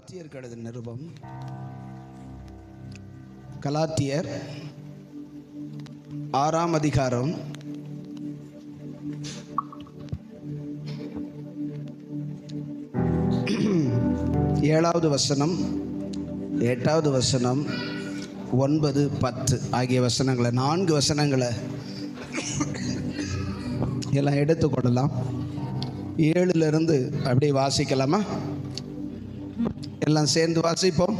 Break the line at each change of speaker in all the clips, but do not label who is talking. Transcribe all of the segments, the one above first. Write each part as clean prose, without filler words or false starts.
கலாத்தியர் எழுதின நிருபம், கலாத்தியர் 6ஆம் அதிகாரம் 7வது வசனம், 8வது வசனம், 9, 10 ஆகிய வசனங்களை, 4 வசனங்களை எல்லாம் எடுத்துக்கொள்ளலாம். 7லிருந்து அப்படியே வாசிக்கலாமா? எல்லாம் சேர்ந்து வாசிப்போம்.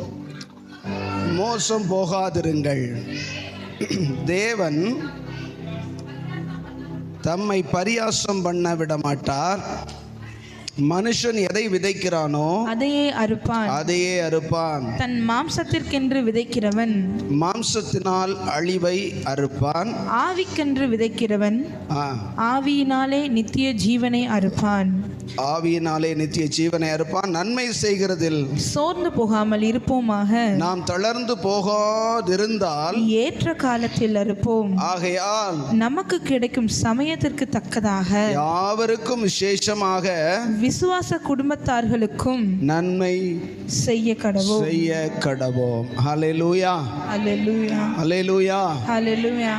மோசம் போகாதிருங்கள். தேவன் தம்மை பரியாசம் பண்ண விட மாட்டார். மனுஷன் எதை விதைக்கிறானோ அதையே அறுப்பான்.
தன் மாம்சத்திற்கென்று விதைக்கிறவன்
மாம்சத்தினால் அழிவை அறுப்பான்.
ஆவிக்கென்று விதைக்கிறவன் ஆவியினாலே நித்திய ஜீவனை அறுப்பான். நன்மை செய்கிறதில்
சோர்ந்து போகாமல் இருப்போமாக. நாம் தளர்ந்து போகாதிருந்தால்
ஏற்ற காலத்தில் அறுப்போம்.
ஆகையால்
நமக்கு கிடைக்கும் சமயத்திற்கு தக்கதாக
யாவருக்கும் விசேஷமாக
விசுவாச குடும்பத்தார்களுக்கும்
நன்மை செய்ய கடவோம். ஹல்லேலூயா,
ஹல்லேலூயா,
ஹல்லேலூயா,
ஹல்லேலூயா.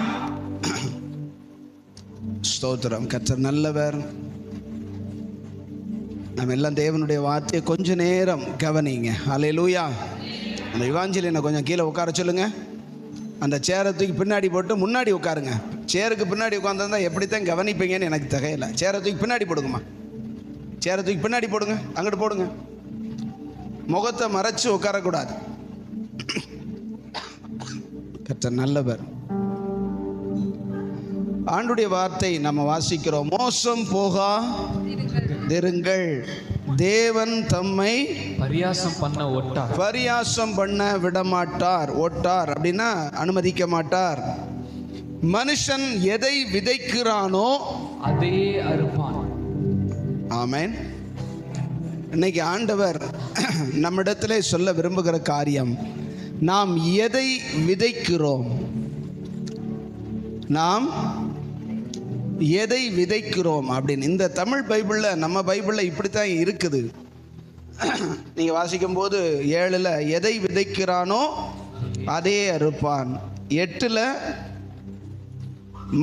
ஸ்தோத்திரம். கர்த்தர் நல்லவர். நம்ம எல்லாம் தேவனுடைய வார்த்தையை கொஞ்ச நேரம் கவனிங்க. ஹல்லேலூயா. அந்த இவாஞ்சலினை கொஞ்சம் கீழே உட்கார சொல்லுங்க. அந்த சேரை தூக்கி பின்னாடி போட்டு முன்னாடி உட்காருங்க. சேருக்கு பின்னாடி உட்காந்துருந்தா எப்படித்தான் கவனிப்பீங்கன்னு எனக்கு தெரியல. சேரை தூக்கி பின்னாடி போடுங்கம்மா. சேரை தூக்கி பின்னாடி போடுங்க, அங்கிட்டு போடுங்க. முகத்தை மறைச்சு உட்காரக்கூடாது. கர்த்தர் நல்லவர். ஆண்டுடைய வார்த்தை நம்ம வாசிக்கிறோம். மோசம் போகாதிருங்கள். தேவன் தம்மை பரியாசம் பண்ண விடமாட்டார். ஒட்டார் அப்படின்னா அனுமதிக்க மாட்டார். மனுஷன் எதை விதைக்கிறானோ
அதையே அறுப்பான்.
ஆமென். இன்னைக்கு ஆண்டவர் நம்மிடத்திலே சொல்ல விரும்புகிற காரியம், நாம் எதை விதைக்கிறோம், நாம் எதை விதைக்கிறோம் அப்படின்னு. இந்த தமிழ் பைபிளில், நம்ம பைபிளில் இப்படித்தான் இருக்குது. நீங்கள் வாசிக்கும் போது 7ல் எதை விதைக்கிறானோ அதே அறுப்பான். 8ல்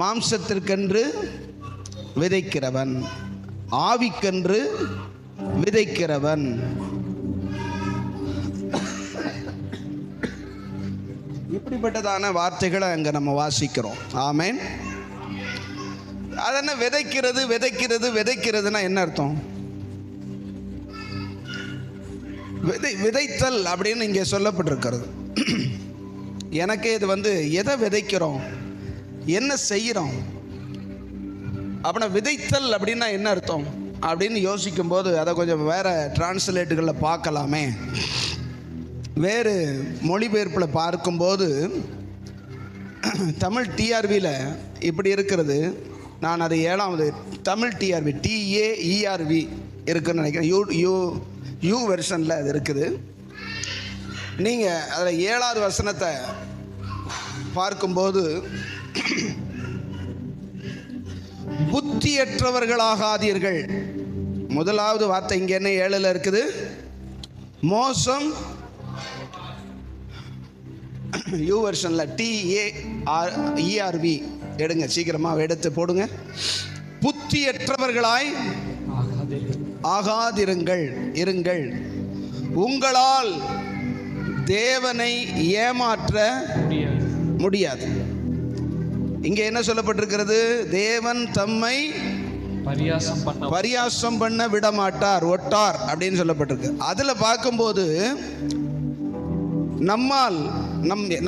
மாம்சத்திற்கென்று விதைக்கிறவன், ஆவிக்கென்று விதைக்கிறவன். இப்படிப்பட்டதான வார்த்தைகளை அங்க நம்ம வாசிக்கிறோம். ஆமென். அதென்ன விதைக்கிறதுனா என்ன அர்த்தம்? விதைத்தல் அப்படின்னு இங்கே சொல்லப்பட்டிருக்கிறது. எனக்கு இது எதை விதைக்கிறோம், என்ன செய்கிறோம் அப்படின்னா, விதைத்தல் அப்படின்னா என்ன அர்த்தம் அப்படின்னு யோசிக்கும் போது அதை கொஞ்சம் வேறு டிரான்ஸ்லேட்டுகளில் பார்க்கலாமே. வேறு மொழிபெயர்ப்பில் பார்க்கும்போது தமிழ் டிஆர்வியில் இப்படி இருக்கிறது. நான் அது 7வது தமிழ் டிஆர்வி TAERV இருக்குன்னு நினைக்கிறேன். யூ வெர்ஷனில் அது இருக்குது. நீங்கள் அதில் 7வது வசனத்தை பார்க்கும்போது, புத்தியற்றவர்களாகாதீர்கள். முதலாவது வார்த்தை இங்கே என்ன 7ல் இருக்குது? மோசம். யூ வெர்ஷனில் TAERV எடுங்க, சீக்கிரமாக எடுத்து போடுங்க. புத்தியற்றவர்களாய் இருங்கள். உங்களால் தேவனை ஏமாற்ற முடியாது. இங்கே என்ன சொல்லப்பட்டிருக்கிறது? தேவன் தம்மை பரியாசம் பண்ண விடமாட்டார், ஒட்டார் அப்படின்னு சொல்லப்பட்டிருக்கு. அதில் பார்க்கும்போது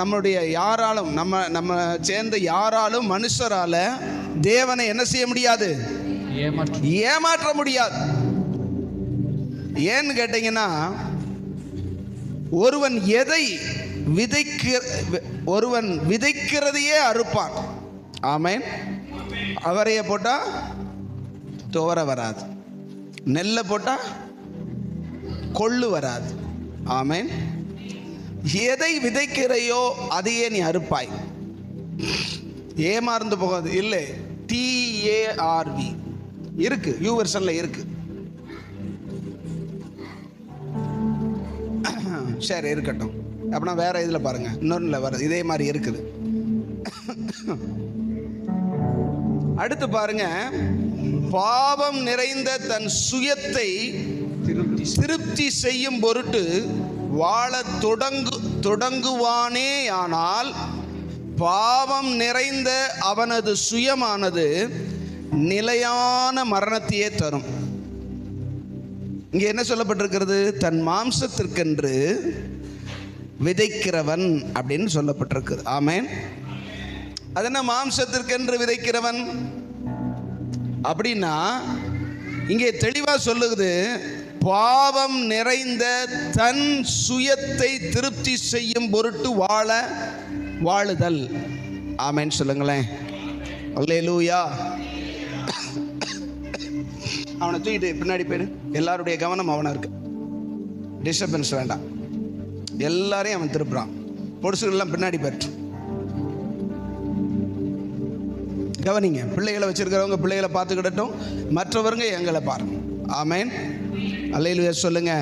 நம்முடைய யாராலும், நம்ம சேர்ந்த யாராலும், மனுஷரால தேவனை என்ன செய்ய முடியாது? ஏமாற்ற முடியாது. ஏன்னு கேட்டீங்கன்னா, ஒருவன் விதைக்கிறதையே அறுப்பான். ஆமென். அவரைய போட்டா துவர வராது, நெல்லை போட்டா கொள்ளு வராது. ஆமென். எதை விதைக்கிறையோ அதையே நீ அறுப்பாய். ஏமாந்து போகாது. இல்லை, TARV இருக்கு, யூ வெர்ஷன்ல இருக்கு. சரி இருக்கட்டும். அப்படின்னா வேற இதில் பாருங்க, இன்னொன்றில் வருது இதே மாதிரி இருக்குது. அடுத்து பாருங்க, பாவம் நிறைந்த தன் சுயத்தை திருப்தி செய்யும் பொருட்டு வாழ தொடங்குவானே. ஆனால் பாவம் நிறைந்த அவனது சுயமானது நிலையான மரணத்தையே தரும். இங்க என்ன சொல்லப்பட்டிருக்கிறது? தன் மாம்சத்திற்கென்று விதைக்கிறவன் அப்படின்னு சொல்லப்பட்டிருக்குது. ஆமென். அது என்ன மாம்சத்திற்கென்று விதைக்கிறவன் அப்படின்னா, இங்கே தெளிவா சொல்லுது, பாவம் நிறைந்த தன் சுயத்தை திருப்தி செய்யும் பொருட்டு வாழுதல். ஆமென் சொல்லுங்களேன். அல்லேலூயா. அவனை தூக்கிட்டு பின்னாடி போயிடு. எல்லாருடைய கவனம் அவனை இருக்கு. டிஸ்டர்பன்ஸ் வேண்டாம். எல்லாரையும் அவன் திருப்புறான். பொடுசுகள்லாம் பின்னாடி போயிட்டு கவனிங்க. பிள்ளைகளை வச்சிருக்கிறவங்க பிள்ளைகளை பார்த்துக்கிடட்டும், மற்றவங்க எங்களை பாருங்க. ஆமென். அல்லேலூயா சொல்லுங்க.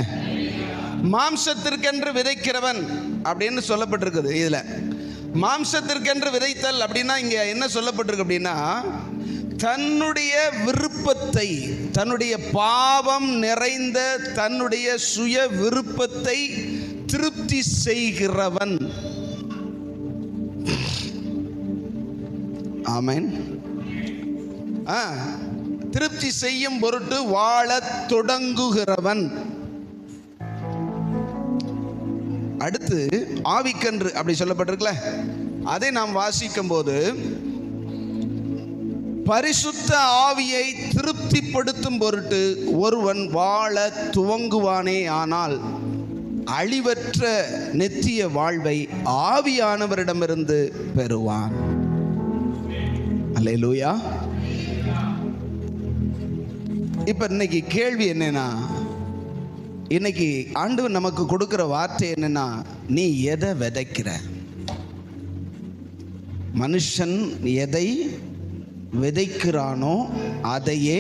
மாம்சத்திற்கென்று விதைக்கிறவன் அப்படின்னு சொல்லப்பட்டிருக்குது. இதுல மாம்சத்திற்கென்று விதைத்தல் அப்படின்னா இங்க என்ன சொல்லப்பட்டிருக்கு அப்படின்னா, தன்னுடைய விருப்பத்தை, தன்னுடைய பாவம் நிறைந்த தன்னுடைய சுய விருப்பத்தை திருப்தி செய்கிறவன். ஆமென். திருப்தி செய்யும் பொருட்டு வாழ தொடங்குகிறவன். அடுத்து ஆவிக்கன்று அப்படி சொல்லப்பட்டிருக்கல, அதை நாம் வாசிக்கும் போது பரிசுத்த ஆவியை திருப்திப்படுத்தும் பொருட்டு ஒருவன் வாழ துவங்குவானே. ஆனால் அழிவற்ற நித்திய வாழ்வை ஆவியானவரிடமிருந்து பெறுவான். அல்லேலூயா. இப்ப இன்னைக்கு கேள்வி என்னன்னா, இன்னைக்கு ஆண்டவர் நமக்கு கொடுக்கிற வார்த்தை என்னன்னா, நீ எதை விதைக்கிற? மனுஷன் எதை விதைக்கிறானோ அதையே.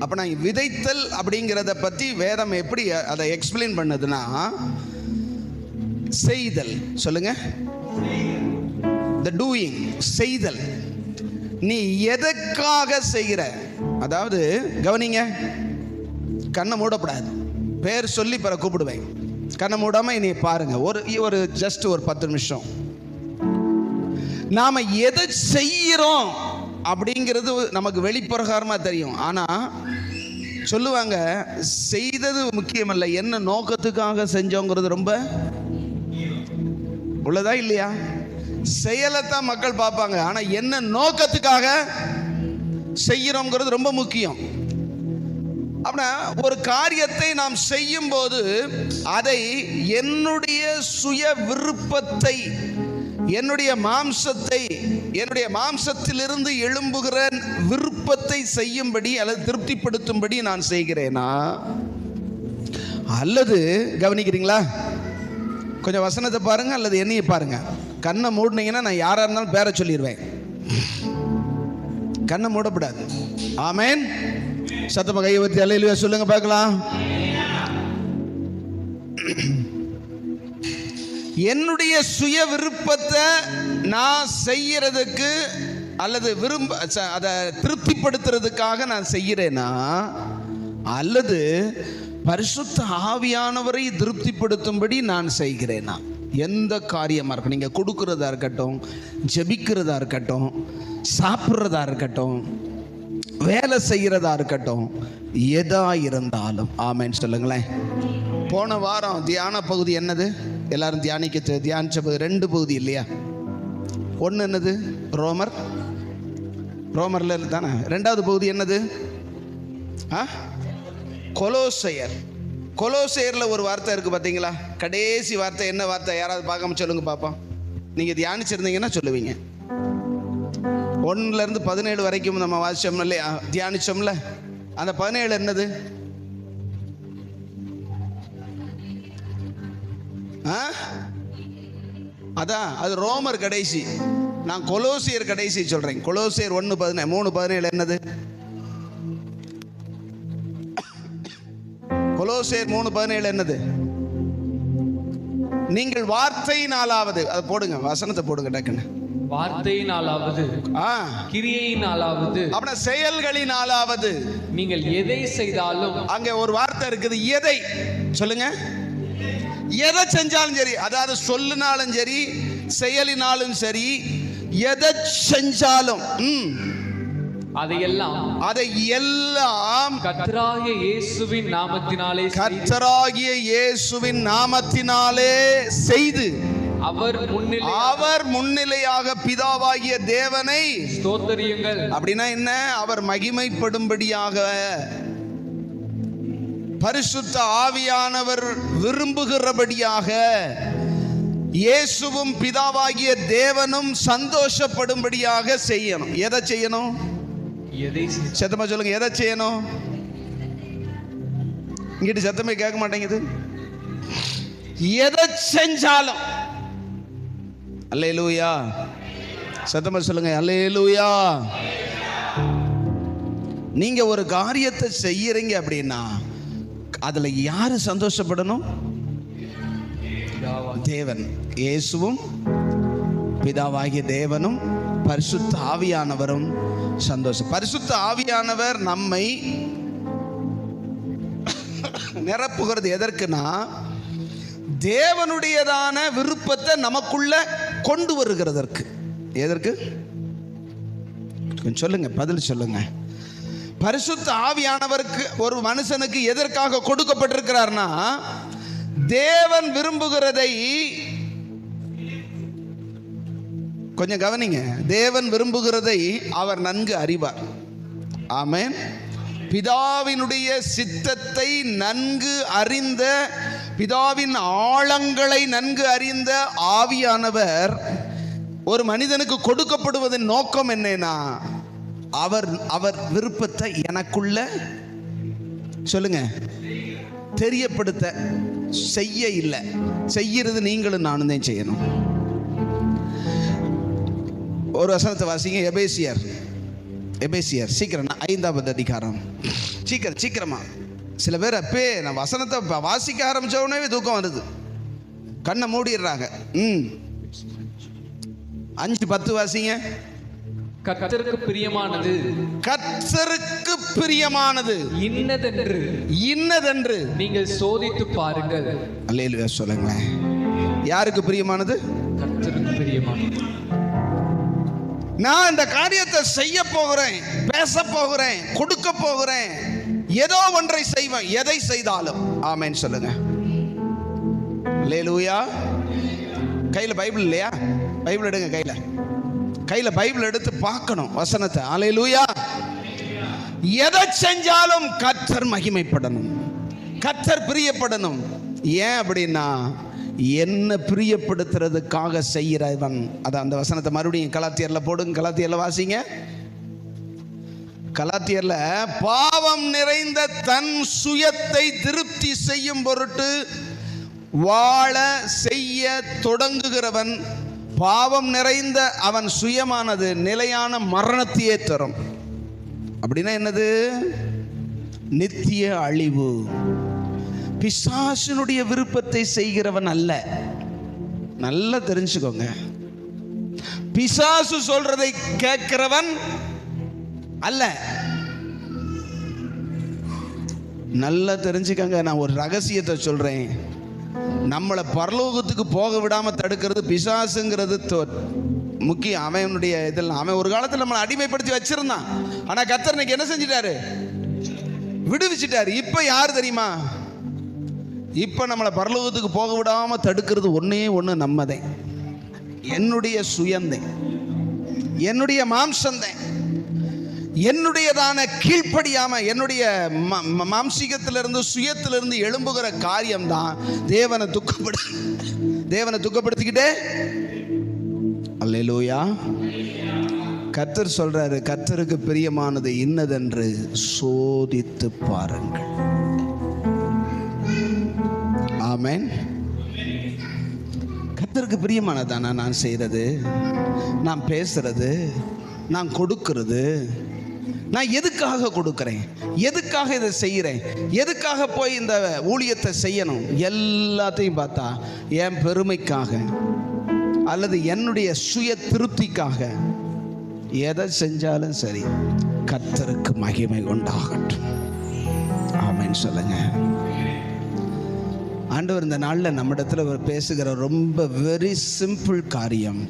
அப்ப நான் விதைத்தல் அப்படிங்கிறத பத்தி வேதம் எப்படி அதை எக்ஸ்பிளைன் பண்ணுதுன்னா, செய்தல். சொல்லுங்க. the doing, செய்தல். நீ எதற்காக செய்கிற? அதாவது கவனிங்க, கண்ணை மூடப்படாது. பேர் சொல்லி பிற கூப்பிடுவேன். கண்ணை மூடாம இனி பாருங்க. ஒரு ஜஸ்ட் ஒரு 10 நிமிஷம் நாம எதை செய்கிறோம் அப்படிங்கிறது நமக்கு வெளிப்பிரகாரமா தெரியும். ஆனா சொல்லுவாங்க, செய்தது முக்கியமல்ல, என்ன நோக்கத்துக்காக செஞ்சோங்கிறது ரொம்ப உள்ளதா இல்லையா? செயலைத்தான் மக்கள் பார்ப்பாங்க, ஆனா என்ன நோக்கத்துக்காக செய்யறோங்கிறது ரொம்ப முக்கியம். அப்படின்னா ஒரு காரியத்தை நாம் செய்யும் போது அதை என்னுடைய சுய விருப்பத்தை, என்னுடைய மாம்சத்தை, என்னுடைய மாம்சத்திலிருந்து எழும்புகிற விருப்பத்தை செய்யும்படி அல்லது திருப்திப்படுத்தும்படி நான் செய்கிறேனா, அல்லது கவனிக்கிறீங்களா? கொஞ்சம் வசனத்தை பாருங்க அல்லது என்னைய பாருங்க. கண்ணை மூடினீங்கன்னா நான் யாரா இருந்தாலும் பேரை சொல்லிடுவேன். கண்ணை மூடப்படாது. ஆமென். சத்தமா கையை ஊற்றி அல்லேலூயா சொல்லுங்க பார்க்கலாம். என்னுடைய சுய விருப்பத்தை நான் செய்யறதுக்கு அல்லது அதை திருப்திப்படுத்துறதுக்காக நான் செய்கிறேனா, அல்லது பரிசுத்த ஆவியானவரை திருப்திப்படுத்தும்படி நான் செய்கிறேனா? எந்த காரியமாக இருக்கும், நீங்கள் கொடுக்கிறதா இருக்கட்டும், ஜெபிக்கிறதா இருக்கட்டும், சாப்பிட்றதா இருக்கட்டும், வேலை செய்கிறதா இருக்கட்டும், எதா இருந்தாலும். ஆமென் சொல்லுங்களேன். போன வாரம் தியான பகுதி என்னது? எல்லாரும் தியானிச்ச பகுதி 2 பகுதி இல்லையா? ஒன்று என்னது? ரோமர்ல தானே. 2வது பகுதி என்னது? கொலோசையர்ல ஒரு வார்த்தை இருக்கு பார்த்தீங்களா? கடைசி வார்த்தை என்ன வார்த்தை? யாராவது பார்க்காம சொல்லுங்க பாப்போம். நீங்க தியானிச்சிருந்தீங்கன்னா சொல்லுவீங்க. 1ல இருந்து 17 வரைக்கும் நம்ம வாசிச்சோம்ல இல்லையா? தியானிச்சோம்ல. அந்த 17 என்னது? அதான் அது ரோமர் கடைசி. நான் கொலோசியர் கடைசி சொல்றேன். கொலோசியர் 1:3-17 என்னது? கொலோசியர் 3:17 என்னது? நீங்கள் வார்த்தையினாலாவது, அது போடுங்க, வசனத்தை போடுங்க டக்குன்னு.
வார்த்தையினாலாவது கிரியையினாலாவது
அப்படின்னா செயல்களினாலாவது
நீங்கள் எதை செய்தாலும்.
அங்க ஒரு வார்த்தை இருக்குது, எதை சொல்லுங்க. எதை செஞ்சாலும் சரி, அதாவது சொல்லினாலும் சரி செயலினாலும் சரி, எதை செஞ்சாலும் அதையெல்லாம்
கர்த்தராகிய இயேசுவின்
நாமத்தினாலே செய்து
அவர்
முன்னிலையாக பிதாவாகிய தேவனை
ஸ்தோத்திரியுங்கள்.
அப்படின்னா என்ன? அவர் மகிமைப்படும்படியாக பரிசுத்த ஆவியானவர் விரும்புகிறபடியாக இயேசுவும் பிதாவாகிய தேவனும் சந்தோஷப்படும்படியாக செய்யணும். எதை செய்யணும்? சத்தமா சொல்லுங்க, எதை செய்யணும்? இங்கிட்டு சத்தமே கேட்க மாட்டேங்குது. எதை செஞ்சாலும் அல்லேலூயா, சத்தமா சொல்லுங்க அல்லேலூயா. நீங்க ஒரு காரியத்தை செய்யறீங்க அப்படின்னா அதுல யாரு சந்தோஷப்படணும்? தேவன், இயேசுவும் பிதாவாகிய தேவனும் பரிசுத்த ஆவியானவரும் சந்தோஷம். பரிசுத்த ஆவியானவர் நம்மை நிரப்புகிறது எதற்குனா தேவனுடையதான விருப்பத்தை நமக்குள்ள கொண்டு வருகிறதற்கு. எதற்கு? சொல்லுங்க, பதில் சொல்லுங்க. பரிசுத்த ஆவியானவருக்கு ஒரு மனுஷனுக்கு எதற்காக கொடுக்கப்பட்டிருக்கிறார்னா தேவன் விரும்புகிறதை கொஞ்சம் கவனிங்க. தேவன் விரும்புகிறதை அவர் நன்கு அறிவார். ஆமென். பிதாவினுடைய சித்தத்தை நன்கு அறிந்த, பிதாவின் ஆழங்களை நன்கு அறிந்த ஆவியானவர் ஒரு மனிதனுக்கு கொடுக்கப்படுவதன் நோக்கம் என்னன்னா அவர் விருப்பத்தை எனக்குள்ள சொல்லுங்க தெரியப்படுத்த, செய்ய இல்லை. செய்யறது நீங்களும் நானும் தான் செய்யணும். ஒரு வசனத்தை வாசிங்க. எபேசியர் சீக்கிரம் 5ஆம் அதிகாரம். சீக்கிரமா. சில பேர் அப்பே நான் வசனத்தை வாசிக்க ஆரம்பிச்ச உடனே தூக்கம் வருது, கண்ணை மூடிடுறாங்க. 5:10 வாசிங்க.
கர்த்தருக்கு பிரியமானது இன்னதென்று நீங்கள் சோதித்து பாருங்கள்.
அல்லேலூயா சொல்லுங்களேன். யாருக்கு பிரியமானது?
கர்த்தருக்கு பிரியமானது.
நான் இந்த காரியத்தை செய்ய போகிறேன், பேச போகிறேன், கொடுக்க போகிறேன், ஏதோ ஒன்றை செய்வேன். எதை செய்தாலும் ஆமென் சொல்லுங்க. அல்லேலூயா. கையில பைபிள் இல்லையா? பைபிள் எடுங்க. கையில பைபிள் எடுத்து பார்க்கணும் வசனத்தை. அல்லேலூயா. எதை செஞ்சாலும் கர்த்தர் மகிமைப்படணும், கர்த்தர் பிரியப்படணும். ஏன் அப்படின்னா என்ன பிரியப்படுத்துறதுக்காக செய்கிறவன். அதான் அந்த வசனத்தை மறுபடியும் கலாத்தியர்ல போடுங்க. கலாத்தியர்ல வாசிங்க. கலாத்தியர்ல பாவம் நிறைந்த தன் சுயத்தை திருப்தி செய்யும் பொருட்டு வாழ செய்ய தொடங்குகிறவன், பாவம் நிறைந்த அவன் சுயமானது நிலையான மரணத்தையே தரும். அப்படின்னா என்னது? நித்திய அழிவு. பிசாசினுடைய விருப்பத்தை செய்கிறவன் அல்ல. நல்லா தெரிஞ்சுக்கோங்க. பிசாசு சொல்றதை கேட்கிறவன் அல்ல. நல்லா தெரிஞ்சுக்கங்க. நான் ஒரு ரகசியத்தை சொல்றேன். நம்மளை பரலோகத்துக்கு போக விடாம தடுக்கிறது பிசாசுங்கிறது முக்கியம். அவனுடைய இதெல்லாம் அவன் ஒரு காலத்தில் நம்மளை அடிமைப்படுத்தி வச்சிருந்தான். ஆனா கர்த்தர் இன்னைக்கு என்ன செஞ்சிட்டாரு? விடுவிச்சிட்டாரு. இப்ப யார் தெரியுமா? இப்ப நம்மளை பரலோகத்துக்கு போக விடாம தடுக்கிறது ஒன்னே ஒன்று, நம்மதை, என்னுடைய சுயந்தை, என்னுடைய மாம்சந்தை, என்னுடையதான கீழ்ப்படியாம என்னுடைய மாம்சீகத்திலிருந்து சுயத்திலிருந்து எழும்புகிற காரியம்தான் தேவனை துக்கப்படுத்திக்கிட்டே. அல்லேலூயா. கர்த்தர் சொல்றாரு, கர்த்தருக்கு பிரியமானது இன்னதென்று சோதித்து பாருங்கள். ஆமென். கர்த்தருக்கு பிரியமானதானா நான் செய்யறது, நான் பேசுறது, நான் கொடுக்கிறது, நான் எதுக்காக கொடுக்குறேன், எதுக்காக இதை செய்கிறேன், எதுக்காக போய் இந்த ஊழியத்தை செய்யணும், எல்லாத்தையும் பார்த்தா என் பெருமைக்காக அல்லது என்னுடைய சுய திருப்திக்காக எதை செஞ்சாலும் சரி கர்த்தருக்கு மகிமை உண்டாகட்டும். ஆமென் சொல்லுங்க. ஆண்டவர் இந்த நாளில் நம்மிடத்தில் பேசுகிற ரொம்ப வெரி சிம்பிள் காரியம்,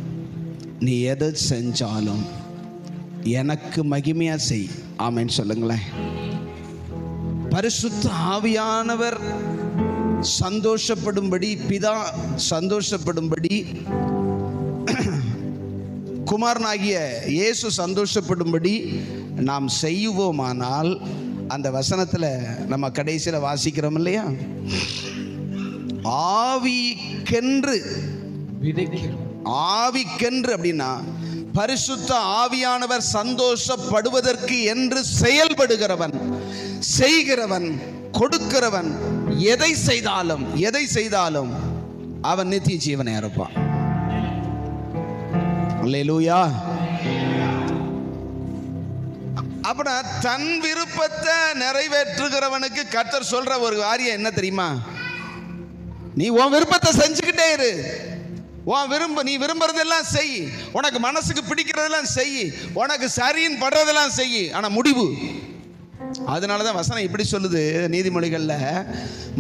நீ எதை செஞ்சாலும் எனக்கு மகிமையா செய். ஆமென் சொல்லுங்களேன். பரிசுத்த ஆவியானவர் சந்தோஷப்படும்படி, பிதா சந்தோஷப்படும்படி, குமாரனாகிய இயேசு சந்தோஷப்படும்படி நாம் செய்வோமானால், அந்த வசனத்தில் நம்ம கடைசியில் வாசிக்கிறோம் இல்லையா, ஆவிக்கென்று
விதைக்கிறோம்.
ஆவிக்கென்று அப்படின்னா பரிசுத்த ஆவியானவர் சந்தோஷப்படுவதற்கு என்று செயல்படுகிறவன், செய்கிறவன், கொடுக்கிறவன், எதை செய்தாலும் அவன் நித்திய ஜீவனை இருப்பான். அல்லேலூயா. அப்புறம் தன் விருப்பத்தை நிறைவேற்றுகிறவனுக்கு கர்த்தர் சொல்ற ஒரு காரியம் என்ன தெரியுமா, நீ உன் விருப்பத்தை செஞ்சுக்கிட்டே இரு, நீ விரும்புறதெல்லாம் செய், உனக்கு மனசுக்கு பிடிக்கிறதெல்லாம் செய், உனக்கு சரின்னு படுறதெல்லாம் செய், ஆனா முடிவு. அதனாலதான் வசனம் இப்படி சொல்லுது நீதிமொழிகள்ல,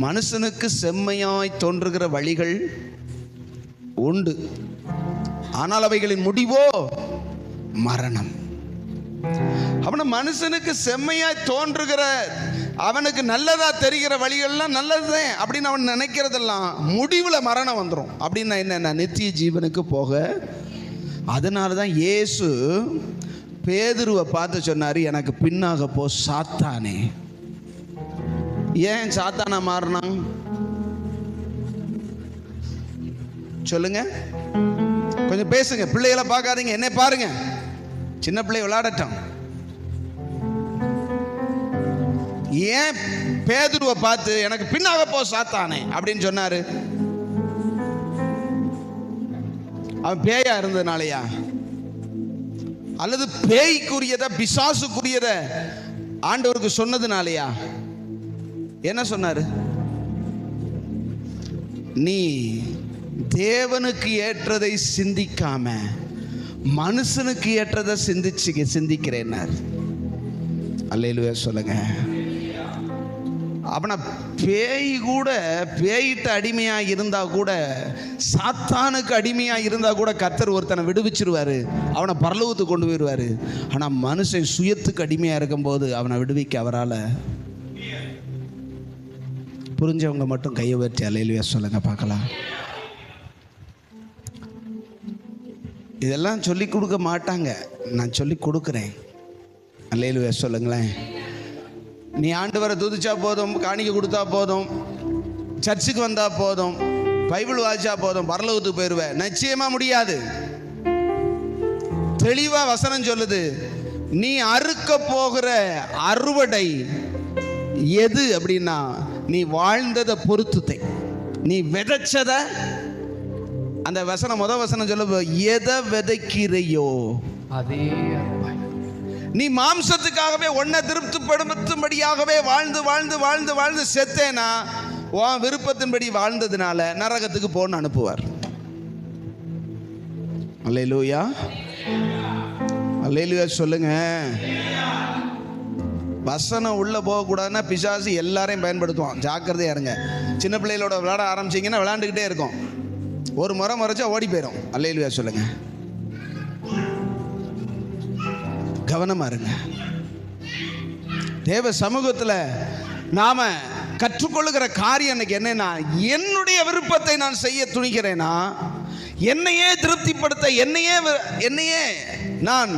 மனுஷனுக்கு செம்மையாய் தோன்றுகிற வழிகள் உண்டு, ஆனால் அவைகளின் முடிவோ மரணம். அவன மனுஷனுக்கு செம்மையாய் தோன்றுகிற, அவனுக்கு நல்லதா தெரிகிற வழிகள்லாம் நல்லதுதான் அப்படின்னு அவன் நினைக்கிறதெல்லாம் முடிவுல மரணம் வந்துடும். அப்படின்னா என்ன, நித்திய ஜீவனுக்கு போக. அதனாலதான் இயேசு பேதுருவை பார்த்து சொன்னாரு, எனக்கு பின்னாக போ சாத்தானே. ஏன் சாத்தானா மாறினான் சொல்லுங்க, கொஞ்சம் பேசுங்க. பிள்ளைகளை பார்க்காதீங்க, என்ன பாருங்க. சின்ன பிள்ளை விளையாடட்டும். ஏன் பேதுருவை பார்த்து எனக்கு பின்னாக போ சாத்தானே அப்படின்னு சொன்னாரு? அவன் பேயா இருந்ததுனாலயா, அல்லது பேய்க்குரியத பிசாசுக்குரியத ஆண்டவருக்கு சொன்னதுனாலயா? என்ன சொன்னாரு? நீ தேவனுக்கு ஏற்றதை சிந்திக்காம மனுஷனுக்கு ஏற்றதை சிந்திக்கிறேன். அல்லேலூயா சொல்லுங்க. அப்பனா பேய் கூட, பேயிட்ட அடிமையா இருந்தா கூட, சாத்தானுக்கு அடிமையா இருந்தா கூட கர்த்தர் ஒருத்தனை விடுவிச்சிருவாரு, அவனை பரலோகத்துக்கு கொண்டு போயிடுவாரு. ஆனா மனுஷன் சுயத்துக்கு அடிமையா இருக்கும்போது அவனை விடுவிக்க அவரால். புரிஞ்சவங்க மட்டும் கையை உயர்த்தி அல்லேலூயா சொல்லுங்க பார்க்கலாம். இதெல்லாம் சொல்லி கொடுக்க மாட்டாங்க, நான் சொல்லி கொடுக்குறேன். அல்லேலூயா சொல்லுங்களேன். நீ ஆண்டவரை துதிச்சா போதும், காணிக்கை கொடுத்தா போதும், சர்ச்சுக்கு வந்தா போதும், பைபிள் வாசிச்சா போதும், பரலோகத்துக்கு போயிடுவேன். நிச்சயமா முடியாது. தெளிவா வசனம் சொல்லுது, நீ அறுக்க போகிற அறுவடை எது அப்படின்னா, நீ வாழ்ந்ததை பொறுத்துதை, நீ விதைச்சத. அந்த வசனம், முத வசனம் சொல்ல, எதை விதைக்கிறையோ
அதே அறுப்பாய்.
நீ மாம்சத்துக்காகவே உன்னை திருப்திப்படுத்தும்படியாகவே வாழ்ந்து வாழ்ந்து வாழ்ந்து வாழ்ந்து செத்தேனா, உன் விருப்பத்தின்படி வாழ்ந்ததுனால நரகத்துக்கு போன்னு அனுப்புவார். அல்லேலூயா, அல்லேலூயா சொல்லுங்க. வசனம் உள்ள போகக்கூடாதுன்னா பிசாசு எல்லாரையும் பயன்படுத்துவான். ஜாக்கிரதையா இருங்க. சின்ன பிள்ளைகளோட விளையாட ஆரம்பிச்சிங்கன்னா விளையாண்டுக்கிட்டே இருக்கும், ஒரு முறை முறைச்சா ஓடி போயிடும். அல்லேலூயா சொல்லுங்க. கவனமா இருங்க. தேவ சமூகத்தில் நாம கற்றுக்கொள்ளுகிற காரியம் எனக்கு என்னன்னா, என்னுடைய விருப்பத்தை நான் செய்ய துணிகிறேனா, என்னையே திருப்திப்படுத்த, என்னையே நான்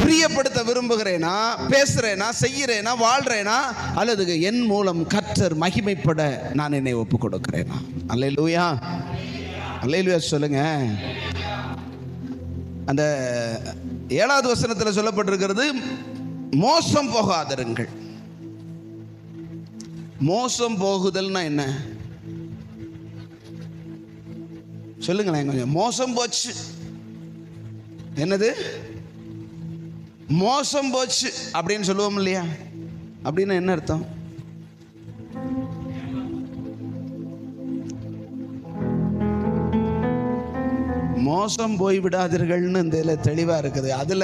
பிரியப்படுத்த விரும்புகிறேனா, பேசுறேனா, செய்கிறேனா, வாழ்றேனா, அல்லது என் மூலம் கர்த்தர் மகிமைப்பட நான் என்னை ஒப்பு கொடுக்கிறேனா? அல்லேலூயா, அல்லேலூயா சொல்லுங்க. அந்த 7வது வசனத்தில் சொல்லப்பட்டிருக்கிறது, மோசம் போகாதிருங்கள். மோசம் போகுதல்னா என்ன சொல்லுங்களேன் கொஞ்சம். மோசம் போச்சு என்னது? மோசம் போச்சு அப்படின்னு சொல்லுவோம் இல்லையா? அப்படின்னா என்ன அர்த்தம்? மோசம் போய் விடாதீர்கள்னு இந்த தெளிவா இருக்குது. அதுல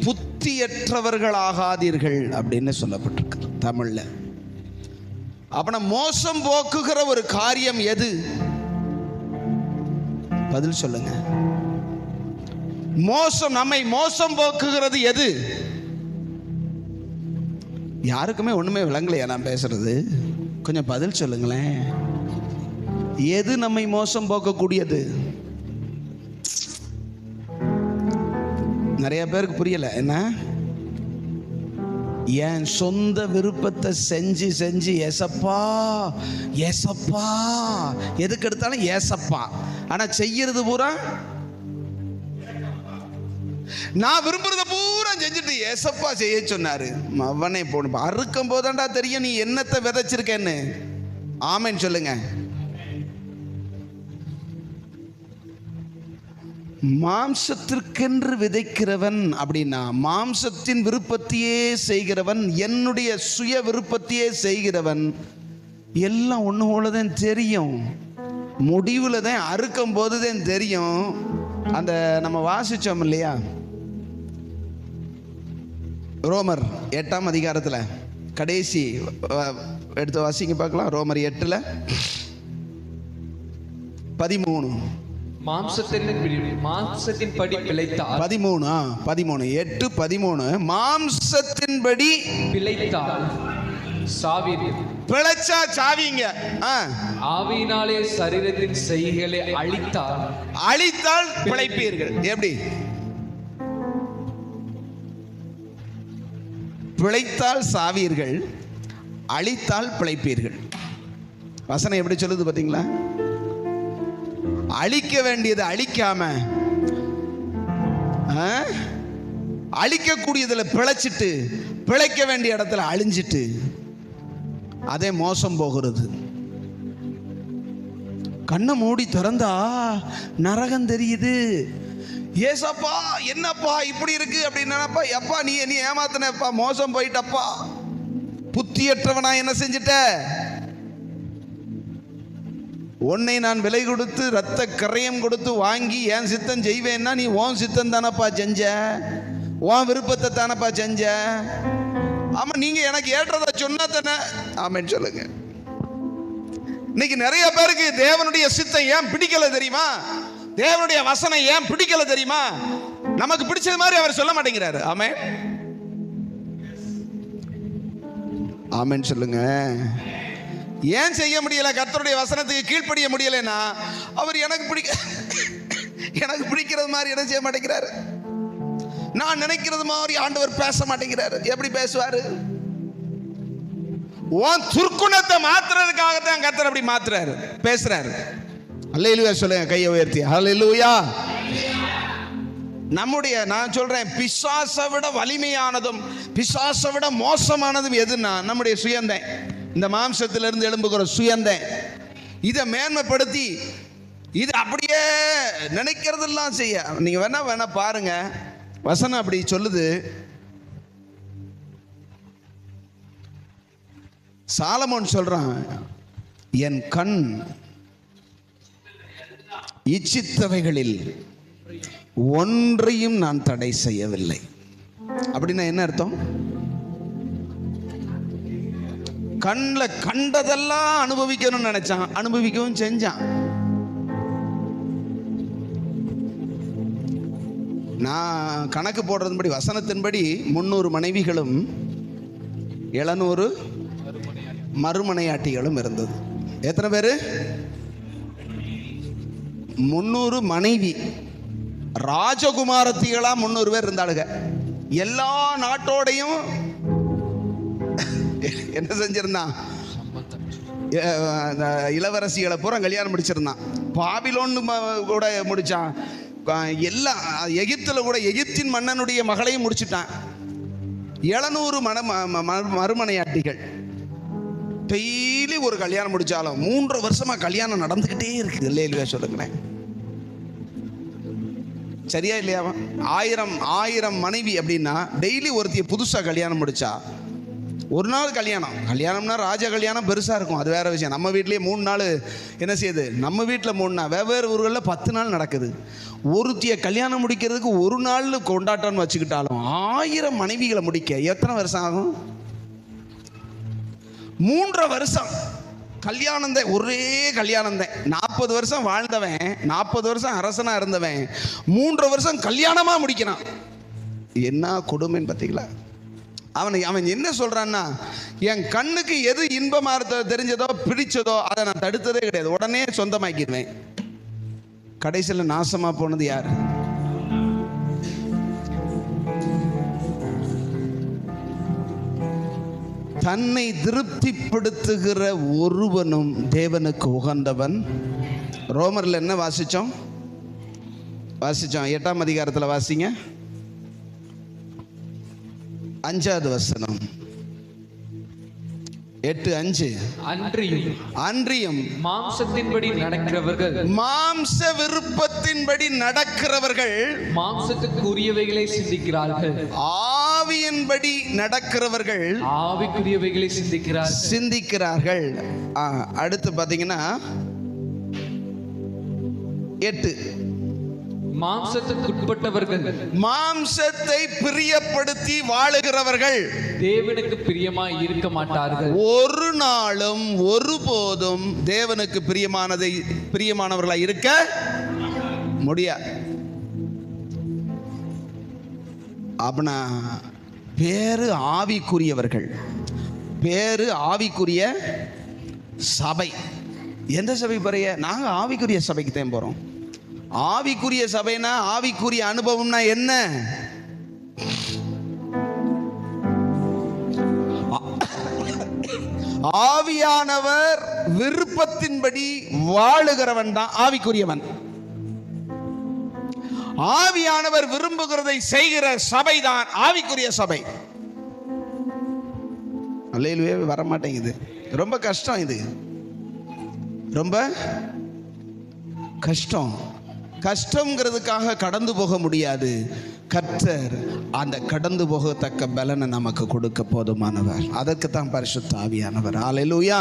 புத்தியற்றவர்கள் ஆகாதீர்கள் அப்படின்னு சொல்லப்பட்டிருக்கு தமிழ்ல. அப்ப மோசம் போக்குகிற ஒரு காரியம் எது? பதில் சொல்லுங்க. நம்மை மோசம் போக்குகிறது எது? யாருக்குமே ஒண்ணுமே விளங்கலையா நான் பேசுறது? கொஞ்சம் பதில் சொல்லுங்களேன். எது நம்மை மோசம் போக்கக்கூடியது? நிறைய பேருக்கு புரியல. என்ன? என் சொந்த விருப்பத்தை செஞ்சு செஞ்சு ஏசப்பா ஏசப்பா, எதுக்கு எடுத்தாலும் ஏசப்பா, ஆனா செய்யறது பூரா நான் விரும்புறத பூரா செஞ்சுட்டு ஏசப்பா செய்ய சொன்னாரு. அவனே போன அறுக்கும் போதாண்டா தெரியும் நீ என்னத்தை விதைச்சிருக்கேன்னு. ஆமென் சொல்லுங்க. மாம்சத்திற்கென்று விதைக்கிறவன் அப்படின்னா மாம்சத்தின் விருப்பத்தையே செய்கிறவன், என்னுடைய சுய விருப்பத்தையே செய்கிறவன் எல்லாம் ஒன்று போலதான் தெரியும். முடிவில் தான் அறுக்கும் போது தான் தெரியும். அந்த நம்ம வாசிச்சோம் இல்லையா, ரோமர் 8ஆம் அதிகாரத்தில் கடைசி எடுத்து வாசிங்க பார்க்கலாம். ரோமர் 8:13
மாம்சத்தின்படி பிழைத்தால்
13 மாம்சத்தின்படி
பிழைத்தால் சாவீர்கள்.
பிழைச்சா சாவீங்க.
ஆவியினாலே சரீரத்தின் செய்கைகளை அழித்தால்
பிழைப்பீர்கள். எப்படி? பிழைத்தால் சாவீர்கள், அழித்தால் பிழைப்பீர்கள். வசனம் எப்படி சொல்லுது பாத்தீங்களா? அழிக்க வேண்டியது அழிக்காம அழிக்கக்கூடியதுல பிழைச்சிட்டு, பிழைக்க வேண்டிய இடத்துல அழிஞ்சிட்டு, அதே மோசம் போகிறது. கண்ணை மூடி திறந்தா நரகம் தெரியுது. ஏசப்பா என்னப்பா இப்படி இருக்கு அப்படின்னாப்பா, எப்பா நீ ஏமாத்தினப்பா, மோசம் போயிட்டப்பா, புத்தியற்றவனா என்ன செஞ்சிட்ட? உன்னை நான் விலை கொடுத்து ரத்த கரையம் கொடுத்து வாங்கி என் சித்தம் செய்வேன்னா நீ உன் சித்தம் தானப்பா செஞ்ச, உன் விருப்பத்தை தானப்பா செஞ்ச. ஆமா, நீங்க எனக்கு ஏற்றதை சொன்னா தானே. ஆமென் சொல்லுங்க. இன்னைக்கு நிறைய பேருக்கு தேவனுடைய சித்தம் ஏன் பிடிக்கல தெரியுமா? தேவனுடைய வசனம் ஏன் பிடிக்கல தெரியுமா? நமக்கு பிடிச்சது மாதிரி அவர் சொல்ல மாட்டேங்கிறாரு. ஆமென் ஆமென் சொல்லுங்க. ஏன் செய்ய முடியல? கர்த்தருடைய வசனத்துக்கு கீழ்ப்படிய முடியலன்னா அவர் எனக்கு பிடிக்கிறது மாதிரி என்ன செய்ய மாட்டேங்கிறாரு. நான் நினைக்கிறது மாதிரி ஆண்டவர் பேச மாட்டேங்கிறாரு. எப்படி பேசுவாரு? உன் துர்க்குணத்தை மாத்துறதுக்காகத்தான் கர்த்தர் அப்படி மாத்துறாரு, பேசுறாரு. அல்லேலூயா சொல்லுங்க, கையை உயர்த்தி. அல்லேலூயா. நம்முடைய, நான் சொல்றேன், பிசாசை விட வலிமையானதும் பிசாசை விட மோசமானதும் எதுன்னா நம்முடைய சுயந்தான். இந்த மாம்சத்திலிருந்து எழும்புகிற சுயந்தான். இதை மேன்மைப்படுத்தி இது அப்படியே நினைக்கிறதெல்லாம் செய்ய நீங்க வேணா பாருங்க. வசனம் அப்படி சொல்லுது. சாலமோன் சொல்றான், என் கண் இச்சித்தவைகளில் ஒன்றையும் நான் தடை செய்யவில்லை. அப்படின்னா என்ன அர்த்தம்? கண்ணில் கண்டதெல்லாம் அனுபவிக்கணும்னு நினைச்சான், அனுபவிக்கவும் செஞ்சான். நான் கணக்கு போடுறதுபடி, வசனத்தின்படி 300 மனைவிகளும் 700 மறுமனையாட்டிகளும் இருந்தது. எத்தனை பேரு? 300 மனைவி. ராஜகுமாரத்திகளா 300 பேர் இருந்தாளுங்க. எல்லா நாட்டோடையும் என்ன செஞ்சிருந்தான்? இளவரசிகளை பூரா கல்யாணம் முடிச்சிருந்தான். பாபிலோன் கூட முடிச்சான். எல்லா எகிப்துல கூட எகிப்தின் மன்னனுடைய மகளையும் முடிச்சுட்டான். 700 மறுமனையாட்டிகள். டெய்லி ஒரு கல்யாணம் முடிச்சாலும் 3 வருஷமா கல்யாணம் நடந்துகிட்டே இருக்குது. இல்லையா சொல்லுங்களேன். சரியா இல்லையா? 1000 மனைவி அப்படின்னா டெய்லி ஒருத்திய புதுசாக கல்யாணம் முடிச்சா ஒரு நாள் கல்யாணம்னா ராஜ கல்யாணம் பெருசாக இருக்கும், அது வேற விஷயம். நம்ம வீட்லேயே 3 நாள் என்ன செய்யுது, நம்ம வீட்டில் 3 நாள், வெவ்வேறு ஊர்களில் 10 நாள் நடக்குது. ஒருத்திய கல்யாணம் முடிக்கிறதுக்கு ஒரு நாள் கொண்டாட்டம்னு வச்சுக்கிட்டாலும் 1000 மனைவிகளை முடிக்க எத்தனை வருஷம் ஆகும்? 3.5 வருஷம் கல்யாணம் தான், ஒரே கல்யாணம் தான். 40 வருஷம் வாழ்ந்தவன், 40 வருஷம் அரசனாக இருந்தவன் 3.5 வருஷம் கல்யாணமாக முடிக்கிறான். என்ன கொடுமைன்னு பார்த்தீங்களா? அவன் என்ன சொல்றான்னா, என் கண்ணுக்கு எது இன்பமாக தெரிஞ்சதோ பிடிச்சதோ அதை நான் தடுத்ததே கிடையாது, உடனே சொந்தமாக்கிடுவேன். கடைசியில் நாசமா போனது யார்? தன்னை திருப்திப்படுத்துகிற ஒருவனும் தேவனுக்கு உகந்தவன். ரோமர்ல என்ன வாசிச்சோம்? 8ஆம் அதிகாரத்தில் வாசிங்க, 5வது வசனம். 8:5. அன்றியும்
மாம்சத்தின்படி நடக்கிறவர்கள்,
மாம்ச விருப்பத்தின்படி நடக்கிறவர்கள்
மாம்சத்துக்குரியவைகளை சிந்திக்கிறார்கள்,
ஆவியின்படி நடக்கிறவர்கள்
ஆவிக்குரியவைகளை சிந்திக்கிறார்கள்.
அடுத்து பாத்தீங்கன்னா 8,
மாம்சத்துக்குட்பட்டவர்கள்,
மாம்சத்தை பிரியப்படுத்தி வாழுகிறவர்கள்
தேவனுக்கு பிரியமாய் இருக்க மாட்டார்கள், ஒரு
நாளும் ஒருபோதும் தேவனுக்கு பிரியமானவர்களாய் இருக்க முடியாது. அப்படின்னா பேரு ஆவிக்குரியவர்கள், பேரு ஆவிக்குரிய சபை. எந்த சபை போறிய? நாங்க ஆவிக்குரிய சபைக்கு தான் போறோம். ஆவிக்குரிய சபைனா, ஆவிக்குரிய அனுபவம்னா என்ன? ஆவியானவர் விருப்பத்தின்படி வாழுகிறவன் தான் ஆவிக்குரியவன். ஆவியானவர் விரும்புகிறதை செய்கிற சபை தான் ஆவிக்குரிய சபை. அல்லேலூயா. வர மாட்டேங்குது, ரொம்ப கஷ்டம், இது ரொம்ப கஷ்டம். கஷ்டங்கிறதுக்காக கடந்து போக முடியாது. கர்த்தர் அந்த கடந்து போகத்தக்க பலனை நமக்கு கொடுக்க போதுமானவர். அதற்கு தான் பரிசுத்த ஆவியானவர். அல்லேலூயா.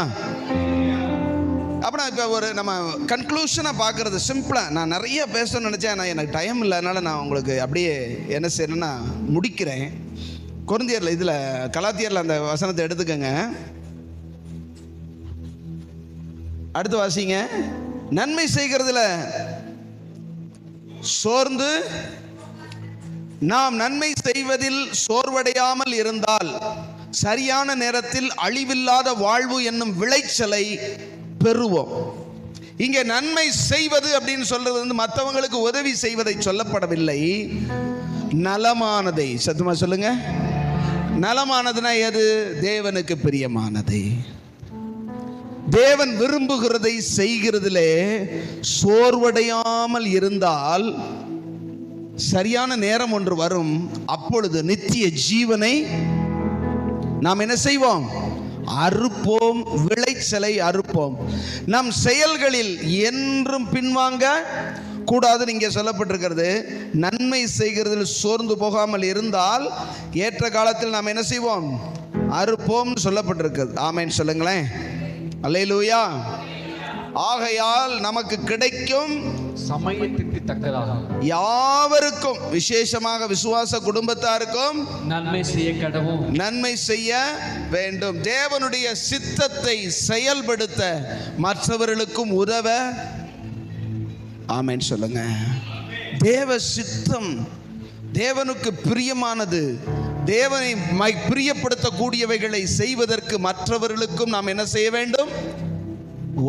அப்புறம் இப்போ ஒரு நம்ம கன்க்ளூஷனாக பார்க்குறது சிம்பிளாக, நான் நிறைய பேசணும்னு நினச்சேன், நான் எனக்கு டைம் இல்லாதனால நான் உங்களுக்கு அப்படியே என்ன செய்யணும்னா முடிக்கிறேன். கொரிந்தியரில் இதில் கலாத்தியரில் அந்த வசனத்தை எடுத்துக்கங்க, அடுத்து வாசிங்க. நன்மை செய்கிறதுல சோர்ந்து நாம் நன்மை செய்வதில் சோர்வடையாமல் இருந்தால் சரியான நேரத்தில் அழிவில்லாத வாழ்வு என்னும் விளைச்சலை பெறுவோம். இங்கே நன்மை செய்வது அப்படின்னு சொல்றது வந்து மற்றவங்களுக்கு உதவி செய்வதை சொல்லப்படவில்லை, நலமானதை. சத்தமா சொல்லுங்க. நலமானதுனா எது? தேவனுக்கு பிரியமானதை, தேவன் விரும்புகிறதை செய்கிறதிலே சோர்வடையாமல் இருந்தால் சரியான நேரம் ஒன்று வரும், அப்பொழுது நித்திய ஜீவனை நாம் என்ன செய்வோம்? அறுப்போம், விளைச்சலை அறுப்போம். நம் செயல்களில் என்றும் பின்வாங்க கூடாதுன்னு இங்கே சொல்லப்பட்டிருக்கிறது. நன்மை செய்கிறதில் சோர்ந்து போகாமல் இருந்தால் ஏற்ற காலத்தில் நாம் என்ன செய்வோம்? அறுப்போம் சொல்லப்பட்டிருக்கிறது. ஆமென் சொல்லுங்களேன். அல்லேலூயா. ஆகையால் நமக்கு கிடைக்கும்
சமயத்திற்கு தக்கதாக
யாவருக்கும், விசேஷமாக விசுவாச குடும்பத்தாருக்கும்
நன்மை செய்ய கடவும்,
நன்மை செய்ய வேண்டும். தேவனுடைய சித்தத்தை செயல்படுத்த மற்றவர்களுக்கும் உதவ. ஆமென் சொல்லுங்க. தேவ சித்தம், தேவனுக்கு பிரியமானது, தேவனை பிரியப்படுத்தக்கூடியவைகளை செய்வதற்கு மற்றவர்களுக்கும் நாம் என்ன செய்ய வேண்டும்?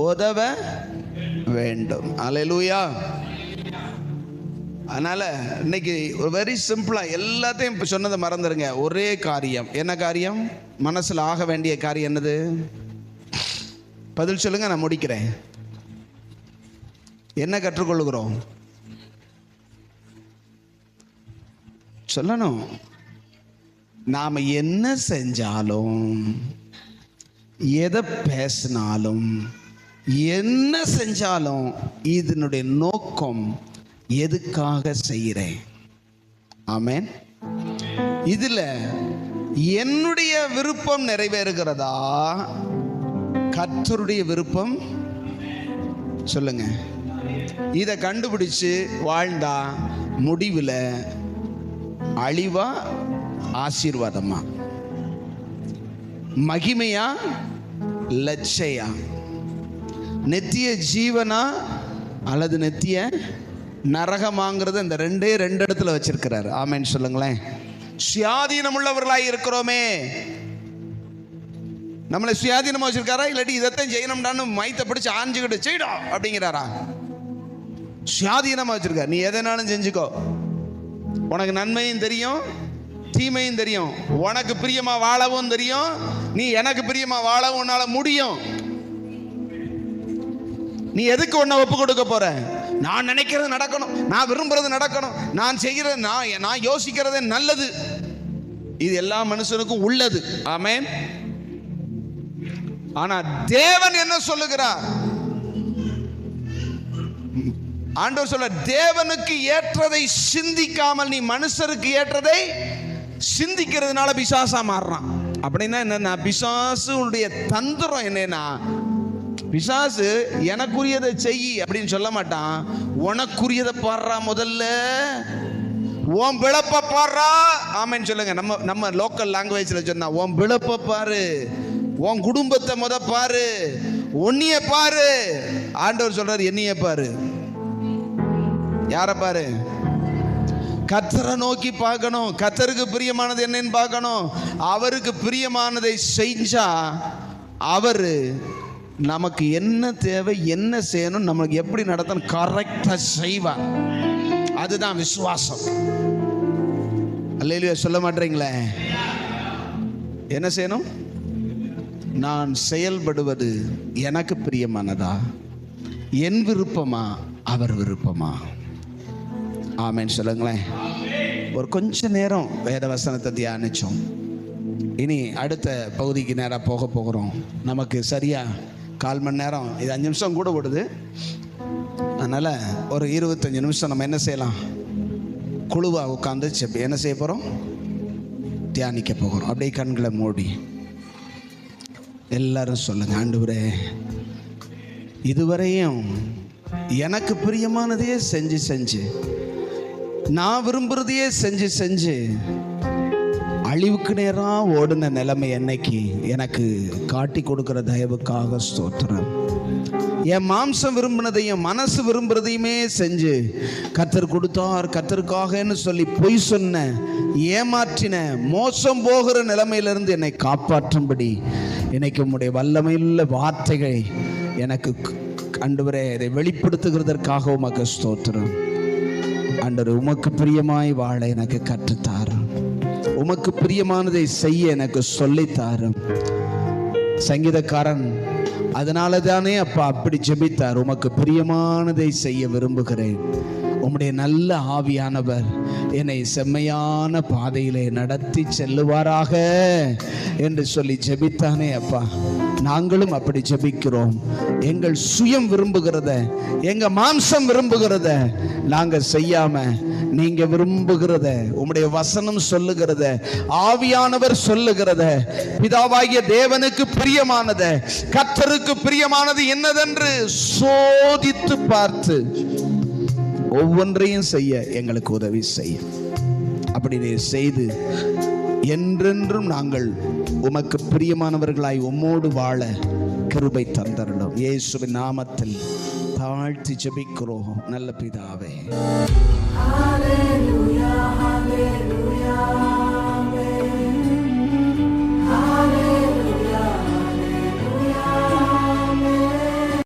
உதவ வேண்டும். அல்லேலூயா. அதனால இன்னைக்கு ஒரு வெரி சிம்பிளா எல்லாத்தையும் இப்போ சொன்னதை மறந்துடுங்க. ஒரே காரியம். என்ன காரியம்? மனசுல ஆக வேண்டிய காரியம் என்னது? பதில் சொல்லுங்க, நான் முடிக்கிறேன். என்ன கற்றுக்கொள்கிறோம்? சொல்லணும். நாம் என்ன செஞ்சாலும், எதை பேசினாலும், என்ன செஞ்சாலும் இதனுடைய நோக்கம் எதுக்காக செய்கிறேன்? ஆமென். இதுல என்னுடைய விருப்பம் நிறைவேறுகிறதா, கர்த்தருடைய விருப்பம்? சொல்லுங்க. இதை கண்டுபிடிச்சு வாழ்ந்தா முடிவில் அழிவா ஆசீர்வாதமா, மகிமையா லட்சையா, நித்திய ஜீவனா அல்லது நித்திய நரகமாங்கிறது இந்த ரெண்டு இடத்துல வச்சிருக்கிறாரு. ஆமென் சொல்லுங்களேன். சுயாதீனம் உள்ளவர்களாய் இருக்கிறோமே. நம்மளை சுயாதீனமா வச்சிருக்காரா, இல்லாட்டி இதைத்தான் செய்யணும்டான்னு மைத்த பிடிச்சு ஆஞ்சுக்கிட்டு செய்யணும் அப்படிங்கிறாரா? சுயாதீனமா வச்சிருக்காரு. நீ எதனாலும் செஞ்சுக்கோ, உனக்கு நன்மையும் தெரியும் தீமையும் தெரியும், உனக்கு பிரியமா வாழவும் தெரியும், நீ எனக்கு பிரியமா வாழவும் உன்னால முடியும். நீ எதுக்கு ஒன்ன ஒப்பு கொடுக்க போற? நான் நினைக்கிறது நடக்கணும், நான் விரும்புறது நடக்கணும், நான் செய்கிறது, நான் யோசிக்கிறது நல்லது. இது எல்லா மனுஷனுக்கும் உள்ளது. ஆமென். ஆனா தேவன் என்ன சொல்லுகிறார்? ஆண்டவர் சொல்ல, தேவனுக்கு ஏற்றதை சிந்திக்காமல் நீ மனுஷருக்கு ஏற்றதை சிந்திக்கிறதுனால பிசாசா மாறுறான். அப்படின்னா என்னன்னா, பிசாசுடைய தந்திரம் என்னன்னா, பிசாசு எனக்குரியதை செய் அப்படின்னு சொல்ல மாட்டான். உனக்குரியதை பாடுறா, முதல்ல உன் பிழப்ப பாடுறா. ஆமென் சொல்லுங்க. நம்ம லோக்கல் லாங்குவேஜ்ல சொன்னா, உன் பிழப்ப பாரு, உன் குடும்பத்தை பாரு, உன்னைய பாரு. ஆண்டவர் சொல்றாரு, என்னைய பாரு. யார பாரு? கர்த்தரை நோக்கி பார்க்கணும். கர்த்தருக்கு பிரியமானது என்னன்னு பார்க்கணும். அவருக்கு பிரியமானதை செஞ்சா அவரு நமக்கு என்ன தேவை, என்ன செய்யணும், நமக்கு எப்படி நடத்தணும் கரெக்டா செய்வார். அதுதான் விசுவாசம். அல்லேலூயா சொல்ல மாட்டீங்களே? என்ன செய்யணும்? நான் செயல்படுவது எனக்கு பிரியமானதா, என் விருப்பமா, அவர் விருப்பமா? ஆமென் சொல்லுங்களேன். ஒரு கொஞ்ச நேரம் வேத வசனத்தை தியானிச்சோம். இனி அடுத்த பகுதிக்கு நேராக போகிறோம். நமக்கு சரியா 1/4 மணி நேரம், இது 5 நிமிஷம் கூட ஓடுது. அதனால் ஒரு 25 நிமிஷம் நம்ம என்ன செய்யலாம்? குழுவாக உட்காந்து என்ன செய்ய போகிறோம்? தியானிக்க போகிறோம். அப்படியே கண்களை மூடி எல்லாரும் சொல்லுங்க, ஆண்டவரே, இதுவரையும் எனக்கு பிரியமானதையே செஞ்சு நான் விரும்புறதையே செஞ்சு அழிவுக்கு நேரம் ஓடுன நிலைமை என்னைக்கு எனக்கு காட்டி கொடுக்கிற தயவுக்காக ஸ்தோத்திரம். என் மாம்சம் விரும்பினதையும் மனசு விரும்புறதையுமே செஞ்சு கர்த்தர் கொடுத்தார், கர்த்தருக்காகன்னு சொல்லி பொய் சொன்ன, ஏமாற்றின, மோசம் போகிற நிலைமையிலிருந்து என்னை காப்பாற்றும்படி இன்னைக்கு உம்முடைய வல்லமையுள்ள வார்த்தைகளை எனக்கு ஆண்டவரே இதை வெளிப்படுத்துகிறதற்காக உமக்கு ஸ்தோத்திரம். ஆண்டவர், உமக்கு பிரியமாய் வாழ எனக்கு கற்றுத்தாரும், உமக்கு பிரியமானதை செய்ய எனக்கு சொல்லித்தாரும். சங்கீதக்காரன் அதனால தானே அப்பா அப்படி ஜெபித்தார், உமக்கு பிரியமானதை செய்ய விரும்புகிறேன், உம்முடைய நல்ல ஆவியானவர் என்னை செம்மையான பாதையிலே நடத்தி செல்லுவாராக என்று சொல்லி ஜெபித்தானே அப்பா. நாங்களும் அப்படி ஜெபிக்கிறோம். எங்கள் சுயம் விரும்புகிறத, எங்க மாம்சம் விரும்புகிறத நாங்க செய்யாம, நீங்க விரும்புகிறத, உம்முடைய வசனம் சொல்லுகிறத, ஆவியானவர் சொல்லுகிறத, பிதாவாகிய தேவனுக்கு பிரியமானத, கர்த்தருக்கு பிரியமானது என்னதென்று சோதித்து பார்த்து ஒவ்வொன்றையும் செய்ய எங்களுக்கு உதவி செய்ய. அப்படி செய்து என்றென்றும் நாங்கள் உமக்கு பிரியமானவர்களாய் உம்மோடு வாழ கிருபை தந்தருளும். இயேசுவின் நாமத்தில் தாழ்த்தி ஜெபிக்கிறோம் நல்ல பிதாவே. ஹல்லேலூயா, ஹல்லேலூயா.